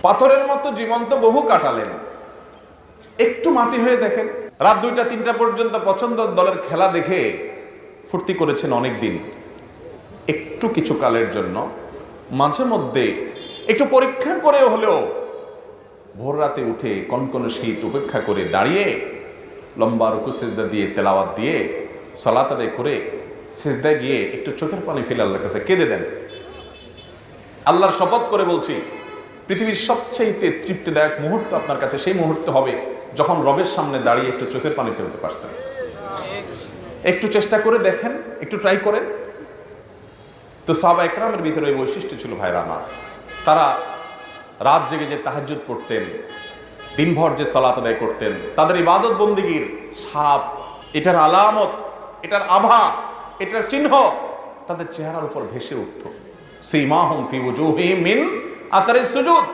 পাথরের মতো জীবন্ত বহু কাটালেন, একটু মাটি হয়ে দেখেন। রাত 2টা-3টা পর্যন্ত পছন্দ দলের খেলা দেখে ফুর্তি করেছেন অনেক দিন, একটু কিছু কালের জন্য মাঝে মধ্যে একটু পরীক্ষা করে হলেও ভোর রাতে উঠে কনকনে শীত উপেক্ষা করে দাঁড়িয়ে লম্বা রুকু সিজদা দিয়ে তেলাওয়াত দিয়ে সালাত আদায় করে সিজদায় গিয়ে একটু চোখের পানি ফেলে আল্লাহর কাছে কেঁদে দেন। আল্লাহর শপথ করে বলছি, পৃথিবীর সবচেয়ে তৃপ্তিদায়ক মুহূর্ত আপনার কাছে সেই মুহূর্ত হবে যখন রবের সামনে দাঁড়িয়ে একটু চোখের পানি ফেলতে পারছেন। একটু চেষ্টা করে দেখেন, একটু ট্রাই করেন। তো সাহাবা একরামের ভিতরে ওই বৈশিষ্ট্য ছিল ভাইরা আমার, তারা রাত জেগে যে তাহাজ্জুদ পড়তেন, দিনভর যে সালাত আদায় করতেন, তাদের ইবাদত বন্দেগীর ছাপ, এটার আলামত, এটার আভা, এটার চিহ্ন তাদের চেহারার উপর ভেসে উঠত। সীমাহুম ফি ওজুহিহিম মিন আসারিস সুজুদ।